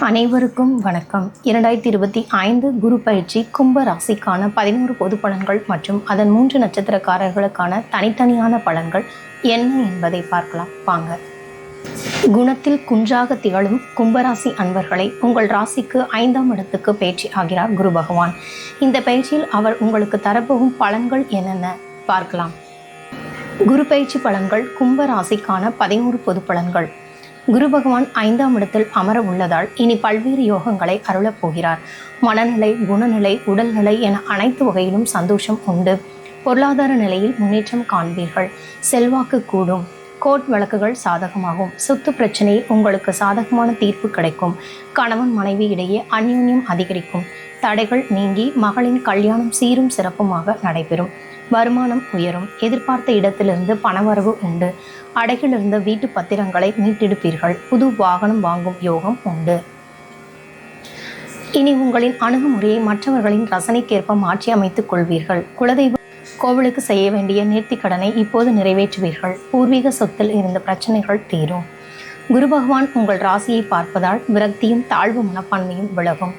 அனைவருக்கும் வணக்கம். 2025 குரு பயிற்சி கும்ப ராசிக்கான 11 பொது பலன்கள் மற்றும் அதன் 3 நட்சத்திரக்காரர்களுக்கான தனித்தனியான பலன்கள் என்ன என்பதை பார்க்கலாம் வாங்க. குணத்தில் குன்றாக திகழும் கும்பராசி அன்பர்களை உங்கள் ராசிக்கு 5ஆம் இடத்துக்கு பயிற்சி ஆகிறார் குரு பகவான். இந்த பயிற்சியில் அவர் உங்களுக்கு தரப்போகும் பலன்கள் என்னென்ன பார்க்கலாம். குரு பயிற்சி பலன்கள் கும்ப ராசிக்கான 11 பொது பலன்கள். குரு பகவான் 5ஆம் இடத்தில் அமர உள்ளதால் இனி பல்வேறு யோகங்களை அருளப் போகிறார். மனநிலை, குணநிலை, உடல்நிலை என அனைத்து வகையிலும் சந்தோஷம் உண்டு. பொருளாதார நிலையில் முன்னேற்றம் காண்பீர்கள். செல்வாக்கு கூடும். கோர்ட் வழக்குகள் சாதகமாகும். சொத்து பிரச்சனையில் உங்களுக்கு சாதகமான தீர்ப்பு கிடைக்கும். கணவன் மனைவி இடையே அந்யோன்யம் அதிகரிக்கும். தடைகள் நீங்கி மகளின் கல்யாணம் சீரும் சிறப்புமாக நடைபெறும். வருமானம் உயரும். எதிர்பார்த்த இடத்திலிருந்து பணவரவு உண்டு. அடையிலிருந்த வீட்டு பத்திரங்களை மீட்டெடுப்பீர்கள். புது வாகனம் வாங்கும் யோகம் உண்டு. இனி உங்களின் அணுகுமுறையை மற்றவர்களின் ரசனைக்கேற்ப மாற்றி அமைத்துக் கொள்வீர்கள். குலதெய்வ கோவிலுக்கு செய்ய வேண்டிய நேர்த்திக் கடனை இப்போது நிறைவேற்றுவீர்கள். பூர்வீக சொத்தில் இருந்த பிரச்சனைகள் தீரும். குரு பகவான் உங்கள் ராசியை பார்ப்பதால் விரக்தியும் தாழ்வு மனப்பான்மையும் விலகும்.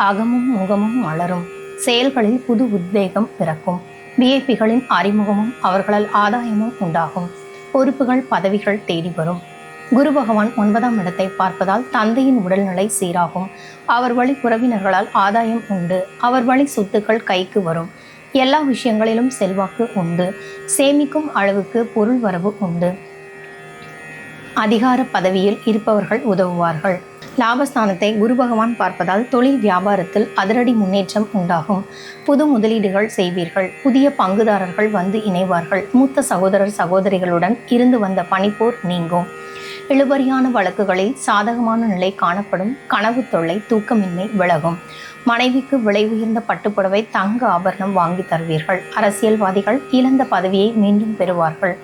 அகமும் முகமும் மலரும். செயல்களில் புது உத்வேகம் பிறக்கும். விஐபிகளின் அறிமுகமும் அவர்களால் ஆதாயமும் உண்டாகும். பொறுப்புகள் பதவிகள் தேடி வரும். குரு பகவான் 9ஆம் இடத்தை பார்ப்பதால் தந்தையின் உடல்நிலை சீராகும். அவர் வழி உறவினர்களால் ஆதாயம் உண்டு. அவர் வழி சொத்துக்கள் கைக்கு வரும். எல்லா விஷயங்களிலும் செல்வாக்கு உண்டு. சேமிக்கும் அளவுக்கு பொருள் வரவு உண்டு. அதிகார பதவியில் இருப்பவர்கள் உதவுவார்கள். லாபஸ்தானத்தை குரு பகவான் பார்ப்பதால் தொழில் வியாபாரத்தில் அதிரடி முன்னேற்றம் உண்டாகும். புது முதலீடுகள் செய்வீர்கள். புதிய பங்குதாரர்கள் வந்து இணைவார்கள். மூத்த சகோதரர் சகோதரிகளுடன் இருந்து வந்த பனிப்போர் நீங்கும். இழுபறியான வழக்குகளில் சாதகமான நிலை காணப்படும். கனவு தொல்லை, தூக்கமின்மை விலகும். மனைவிக்கு விலை உயர்ந்த பட்டுப்புடவை, தங்க ஆபரணம் வாங்கி தருவீர்கள். அரசியல்வாதிகள் இழந்த பதவியை மீண்டும் பெறுவார்கள்.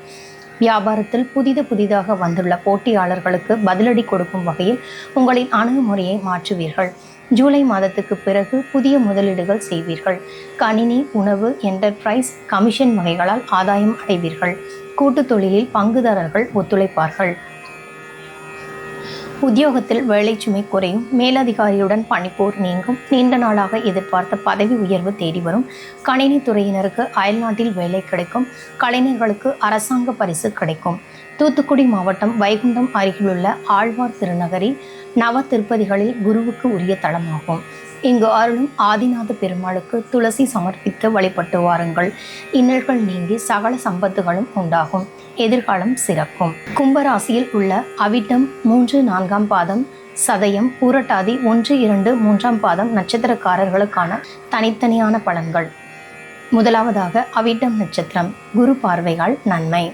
வியாபாரத்தில் புதிதாக வந்துள்ள போட்டியாளர்களுக்கு பதிலடி கொடுக்கும் வகையில் உங்களின் அணுகுமுறையை மாற்றுவீர்கள். ஜூலை மாதத்துக்கு பிறகு புதிய முதலீடுகள் செய்வீர்கள். கணினி, உணவு, என்டர்பிரைஸ், கமிஷன் வகைகளால் ஆதாயம் அடைவீர்கள். கூட்டு தொழிலில் பங்குதாரர்கள் ஒத்துழைப்பார்கள். உத்தியோகத்தில் வேலை சுமை குறையும். மேலதிகாரியுடன் பணிப்போர் நீங்கும். நீண்ட நாளாக எதிர்பார்த்த பதவி உயர்வு தேடி வரும். கணினி துறையினருக்கு அயல்நாட்டில் வேலை கிடைக்கும். கலைஞர்களுக்கு அரசாங்க பரிசு கிடைக்கும். தூத்துக்குடி மாவட்டம் வைகுண்டம் அருகிலுள்ள ஆழ்வார் திருநகரி நவ திருப்பதிகளில் குருவுக்கு உரிய தலமாகும். இங்கு அருளும் ஆதிநாத பெருமாளுக்கு துளசி சமர்ப்பித்து வழிபட்டு வாருங்கள். இன்னல்கள் நீங்கி சகல சம்பத்துகளும் உண்டாகும். எதிர்காலம் சிறக்கும். கும்பராசியில் உள்ள அவிட்டம் 3, 4ஆம் பாதம், சதயம், பூரட்டாதி 1, 2, 3ஆம் பாதம் நட்சத்திரக்காரர்களுக்கான தனித்தனியான பலன்கள். முதலாவதாக அவிட்டம் நட்சத்திரம். குரு பார்வையால் நன்மை.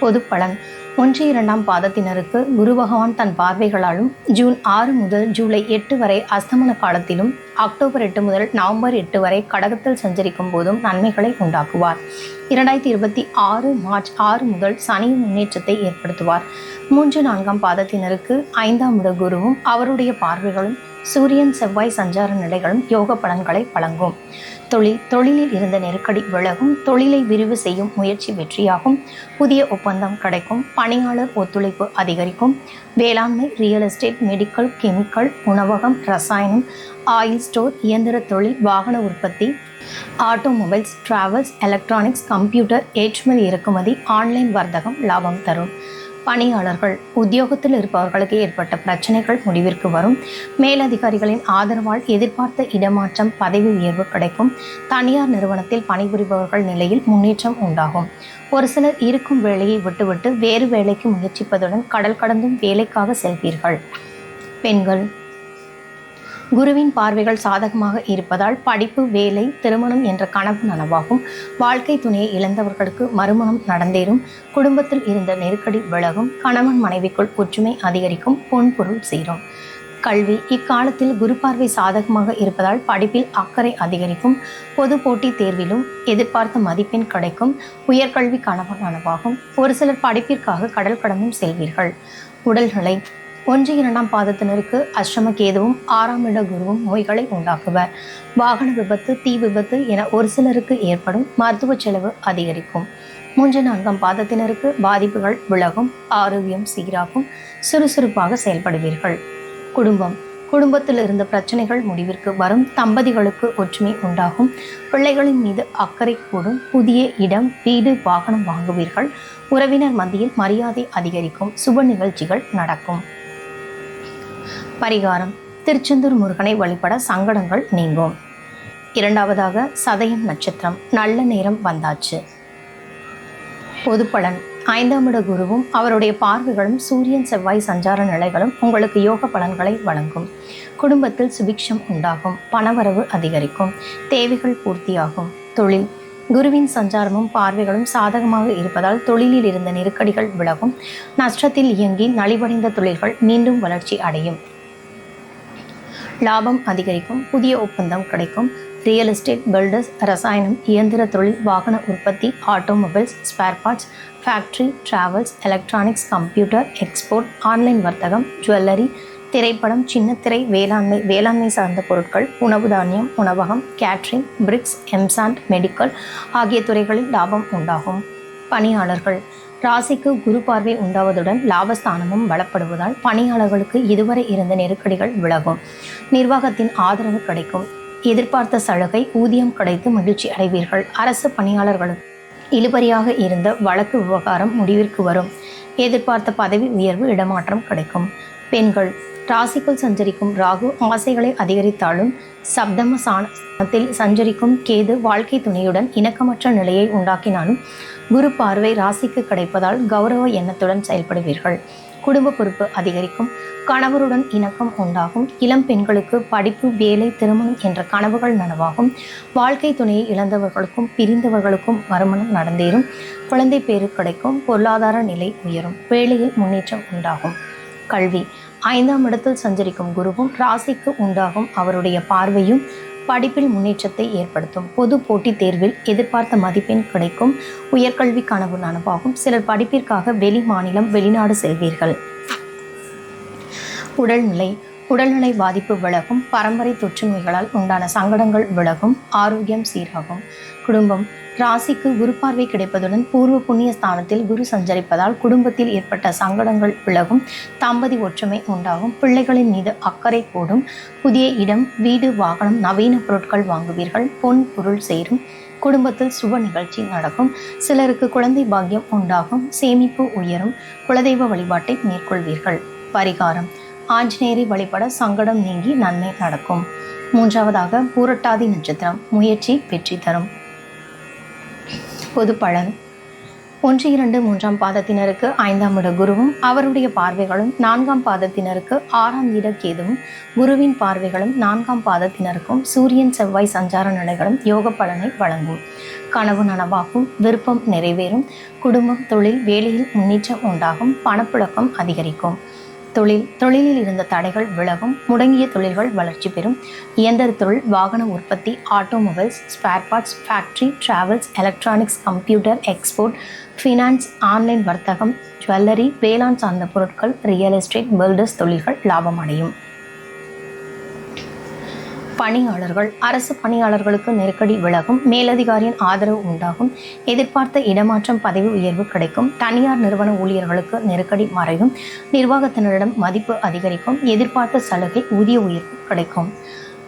பொது பலன். 1, 2ஆம் பாதத்தினருக்கு குரு பகவான் தன் பார்வைகளாலும் ஜூன் 6 முதல் ஜூலை 8 வரை அஸ்தமன காலத்திலும் அக்டோபர் 8 முதல் நவம்பர் 8 வரை கடகத்தில் சஞ்சரிக்கும் போதும் நன்மைகளை உண்டாக்குவார். 2026 மார்ச் 6 முதல் சனியின் முன்னேற்றத்தை ஏற்படுத்துவார். 3, 4ஆம் பாதத்தினருக்கு 5ஆம் இட குருவும் அவருடைய பார்வைகளும் சூரியன் செவ்வாய் சஞ்சார நிலைகளும் யோக பலன்களை வழங்கும். தொழிலில் இருந்த நெருக்கடி விலகும். தொழிலை விரிவு செய்யும் முயற்சி வெற்றியாகும். புதிய ஒப்பந்தம் கிடைக்கும். பணியாளர் ஒத்துழைப்பு அதிகரிக்கும். வேளாண்மை, ரியல் எஸ்டேட், மெடிக்கல், கெமிக்கல், உணவகம், ரசாயனம், ஆயில் ஸ்டோர், இயந்திர தொழில், வாகன உற்பத்தி, ஆட்டோமொபைல்ஸ், டிராவல்ஸ், எலக்ட்ரானிக்ஸ், கம்ப்யூட்டர், ஏற்றுமதி இறக்குமதி, ஆன்லைன் வர்த்தகம் லாபம் தரும். பணியாளர்கள். உத்தியோகத்தில் இருப்பவர்களுக்கு ஏற்பட்ட பிரச்சனைகள் முடிவிற்கு வரும். மேலதிகாரிகளின் ஆதரவால் எதிர்பார்த்த இடமாற்றம், பதவி உயர்வு கிடைக்கும். தனியார் நிறுவனத்தில் பணிபுரிபவர்கள் நிலையில் முன்னேற்றம் உண்டாகும். ஒரு சிலர் இருக்கும் வேலையை விட்டுவிட்டு வேறு வேலைக்கு முயற்சிப்பதுடன் கடல் கடந்தும் வேலைக்காக செல்வீர்கள். பெண்கள். குருவின் பார்வைகள் சாதகமாக இருப்பதால் படிப்பு, வேலை, திருமணம் என்ற கனவு நனவாகும். வாழ்க்கை துணையை இழந்தவர்களுக்கு மறுமணம் நடந்தேறும். குடும்பத்தில் இருந்த நெருக்கடி விலகும். கணவன் மனைவிக்குள் ஒற்றுமை அதிகரிக்கும். பொன்பொருள் சேரும். கல்வி. இக்காலத்தில் குரு பார்வை சாதகமாக இருப்பதால் படிப்பில் அக்கறை அதிகரிக்கும். பொது போட்டி தேர்விலும் எதிர்பார்த்த மதிப்பெண் கிடைக்கும். உயர்கல்வி கனவு நனவாகும். ஒரு சிலர் படிப்பிற்காக கடல் கடந்தும் செல்வீர்கள். உடல்நிலை. 1, 2ஆம் பாதத்தினருக்கு அஷ்டம கேதுவும் 6ஆம் இட குருவும் நோய்களை உண்டாக்குவர். வாகன விபத்து, தீ விபத்து என ஒரு சிலருக்கு ஏற்படும். மருத்துவ செலவு அதிகரிக்கும். 3, 4ஆம் பாதத்தினருக்கு பாதிப்புகள் விலகும். ஆரோக்கியம் சீராகும். சுறுசுறுப்பாக செயல்படுவீர்கள். குடும்பம். குடும்பத்தில் இருந்த பிரச்சனைகள் முடிவிற்கு வரும். தம்பதிகளுக்கு ஒற்றுமை உண்டாகும். பிள்ளைகளின் மீது அக்கறை கூடும். புதிய இடம், வீடு, வாகனம் வாங்குவீர்கள். உறவினர் மத்தியில் மரியாதை அதிகரிக்கும். சுப நிகழ்ச்சிகள் நடக்கும். பரிகாரம்: திருச்செந்தூர் முருகனை வழிபட சங்கடங்கள் நீங்கும். இரண்டாவதாக சதயம் நட்சத்திரம். நல்ல நேரம் வந்தாச்சு. பொது பலன்: 5ஆம் இட குருவும் அவருடைய பார்வைகளும் சூரியன் செவ்வாய் சஞ்சார நிலைகளும் உங்களுக்கு யோக பலன்களை வழங்கும். குடும்பத்தில் சுபிக்ஷம் உண்டாகும். பணவரவு அதிகரிக்கும். தேவைகள் பூர்த்தியாகும். தொழில்: குருவின் சஞ்சாரமும் பார்வைகளும் சாதகமாக இருப்பதால் தொழிலில் இருந்த நெருக்கடிகள் விலகும். நஷ்டத்தில் இயங்கி நலிவடைந்த தொழில்கள் மீண்டும் வளர்ச்சி அடையும். லாபம் அதிகரிக்கும். புதிய ஒப்பந்தம் கிடைக்கும். ரியல் எஸ்டேட், பில்டர்ஸ், ரசாயனம், இயந்திர தொழில், வாகன உற்பத்தி, automobiles, spare parts, factory, travels, electronics, computer, export, online வர்த்தகம், ஜுவல்லரி, திரைப்படம், சின்னத்திரை, வேளாண்மை சார்ந்த பொருட்கள், உணவு தானியம், உணவகம், கேட்ரிங், பிரிக்ஸ், எம்சாண்ட், மெடிக்கல் ஆகிய துறைகளில் லாபம் உண்டாகும். பணியாளர்கள்: ராசிக்கு குரு பார்வை உண்டாவதுடன் லாபஸ்தானமும் பலப்படுவதால் பணியாளர்களுக்கு இதுவரை இருந்த நெருக்கடிகள் விலகும். நிர்வாகத்தின் ஆதரவு கிடைக்கும். எதிர்பார்த்த சலுகை, ஊதியம் கிடைத்து மகிழ்ச்சி அடைவீர்கள். அரசு பணியாளர்களுக்கு இழுபறியாக இருந்த வழக்கு விவகாரம் முடிவிற்கு வரும். எதிர்பார்த்த பதவி உயர்வு, இடமாற்றம் கிடைக்கும். பெண்கள்: ராசிக்குள் சஞ்சரிக்கும் ராகு ஆசைகளை அதிகரித்தாலும் சப்தம ஸ்தானத்தில் சஞ்சரிக்கும் கேது வாழ்க்கை துணையுடன் இணக்கமற்ற நிலையை உண்டாக்கினாலும் குரு பார்வை ராசிக்கு கிடைப்பதால் கௌரவ எண்ணத்துடன் செயல்படுவீர்கள். குடும்ப பொறுப்பு அதிகரிக்கும். கணவருடன் இணக்கம் உண்டாகும். இளம் பெண்களுக்கு படிப்பு, வேலை, திருமணம் என்ற கனவுகள் நனவாகும். வாழ்க்கை துணையை இழந்தவர்களுக்கும் பிரிந்தவர்களுக்கும் மறுமணம் நடந்தேறும். குழந்தை பேறு கிடைக்கும். பொருளாதார நிலை உயரும். வேலையில் முன்னேற்றம் உண்டாகும். கல்வி: 5ஆம் இடத்தில் சஞ்சரிக்கும் குருவும் ராசிக்கு உண்டாகும் அவருடைய பார்வையும் படிப்பில் முன்னேற்றத்தை ஏற்படுத்தும். பொது போட்டித் தேர்வில் எதிர்பார்த்த மதிப்பெண் கிடைக்கும். உயர்கல்வி கனவு நனவாகும். சிலர் படிப்பிற்காக வெளி மாநிலம், வெளிநாடு செல்வீர்கள். உடல்நிலை பாதிப்பு விலகும். பரம்பரை தொற்று நோய்களால் உண்டான சங்கடங்கள் விலகும். ஆரோக்கியம் சீராகும். குடும்பம்: ராசிக்கு குரு பார்வை கிடைப்பதுடன் பூர்வ புண்ணிய ஸ்தானத்தில் குரு சஞ்சரிப்பதால் குடும்பத்தில் ஏற்பட்ட சங்கடங்கள் விலகும். தம்பதி ஒற்றுமை உண்டாகும். பிள்ளைகளின் மீது அக்கறை கூடும். புதிய இடம், வீடு, வாகனம், நவீன பொருட்கள் வாங்குவீர்கள். பொன் பொருள் சேரும். குடும்பத்தில் சுப நிகழ்ச்சி நடக்கும். சிலருக்கு குழந்தை பாக்கியம் உண்டாகும். சேமிப்பு உயரும். குலதெய்வ வழிபாட்டை மேற்கொள்வீர்கள். பரிகாரம்: ஆஞ்சநேயரை வழிபட சங்கடம் நீங்கி நன்மை நடக்கும். மூன்றாவதாக பூரட்டாதி நட்சத்திரம். முயற்சி வெற்றி தரும். பொது பலன்: 1, 2, 3ஆம் பாதத்தினருக்கு 5ஆம் இட குருவும் அவருடைய பார்வைகளும், 4ஆம் பாதத்தினருக்கு 6ஆம் இட கேதுவும் குருவின் பார்வைகளும் 4ஆம் பாதத்தினருக்கும் சூரியன் செவ்வாய் சஞ்சார நிலைகளும் யோக பலனை வழங்கும். கனவு நனவாகும். விருப்பம் நிறைவேறும். குடும்பம், தொழில், வேலையில் முன்னேற்றம் உண்டாகும். பணப்புழக்கம் அதிகரிக்கும். தொழிலில் இருந்த தடைகள் விலகும். முடங்கிய தொழில்கள் வளர்ச்சி பெறும். இயந்திர தொழில், வாகன உற்பத்தி, automobiles, spare parts, factory, travels, electronics, computer, export, finance, online வர்த்தகம், ஜுவல்லரி, வேளாண் சார்ந்த பொருட்கள், ரியல் எஸ்டேட், பில்டர்ஸ் தொழில்கள் லாபம் அடையும். பணியாளர்கள்: அரசு பணியாளர்களுக்கு நெருக்கடி விலகும். மேலதிகாரியின் ஆதரவு உண்டாகும். எதிர்பார்த்த இடமாற்றம், பதவி உயர்வு கிடைக்கும். தனியார் நிறுவன ஊழியர்களுக்கு நெருக்கடி மறையும். நிர்வாகத்தினரிடம் மதிப்பு அதிகரிக்கும். எதிர்பார்த்த சலுகை, ஊதிய உயர்வு கிடைக்கும்.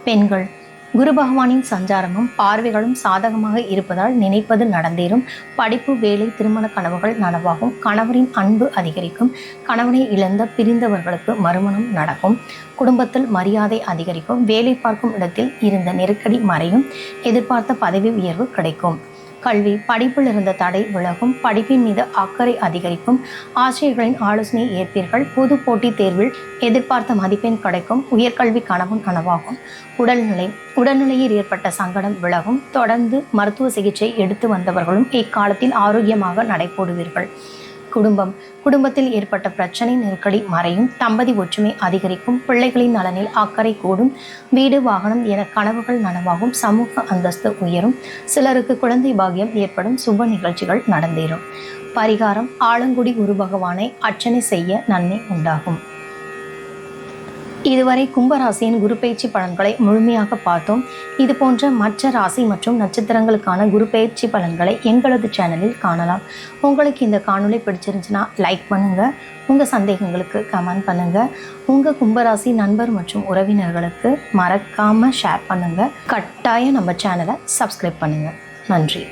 பெண்கள்: குரு பகவானின் சஞ்சாரமும் பார்வைகளும் சாதகமாக இருப்பதால் நினைப்பது நடந்தேறும். படிப்பு, வேலை, திருமண கனவுகள் நனவாகும். கணவரின் அன்பு அதிகரிக்கும். கணவனை இழந்த பிரிந்தவர்களுக்கு மறுமணம் நடக்கும். குடும்பத்தில் மரியாதை அதிகரிக்கும். வேலை பார்க்கும் இடத்தில் இருந்த நெருக்கடி மறையும். எதிர்பார்த்த பதவி உயர்வு கிடைக்கும். கல்வி: படிப்பில் இருந்த தடை விலகும். படிப்பின் மீது அக்கறை அதிகரிக்கும். ஆசிரியர்களின் ஆலோசனை ஏற்பீர்கள். பொது போட்டித் தேர்வில் எதிர்பார்த்த மதிப்பெண் கிடைக்கும். உயர்கல்வி கனவு நனவாகும். உடல்நிலையில் ஏற்பட்ட சங்கடம் விலகும். தொடர்ந்து மருத்துவ சிகிச்சை எடுத்து வந்தவர்களும் இக்காலத்தில் ஆரோக்கியமாக நடைபோடுவீர்கள். குடும்பத்தில் ஏற்பட்ட பிரச்சனை, நெருக்கடி மறையும். தம்பதி ஒற்றுமை அதிகரிக்கும். பிள்ளைகளின் நலனில் அக்கறை கூடும். வீடு, வாகனம் என கனவுகள் நனவாகும். சமூக அந்தஸ்து உயரும். சிலருக்கு குழந்தை பாக்கியம் ஏற்படும். சுப நிகழ்ச்சிகள் நடந்தேறும். பரிகாரம்: ஆலங்குடி குரு பகவானை அர்ச்சனை செய்ய நன்மை உண்டாகும். இதுவரை கும்பராசியின் குரு பயிற்சி பலன்களை முழுமையாக பார்த்தோம். இது போன்ற மற்ற ராசி மற்றும் நட்சத்திரங்களுக்கான குரு பயிற்சி பலன்களை எங்களது சேனலில் காணலாம். உங்களுக்கு இந்த காணொளி பிடிச்சிருந்துச்சுன்னா லைக் பண்ணுங்கள், உங்கள் சந்தேகங்களுக்கு கமெண்ட் பண்ணுங்கள், உங்கள் கும்பராசி நண்பர் மற்றும் உறவினர்களுக்கு மறக்காமல் ஷேர் பண்ணுங்கள். கட்டாயம் நம்ம சேனலை சப்ஸ்கிரைப் பண்ணுங்கள். நன்றி.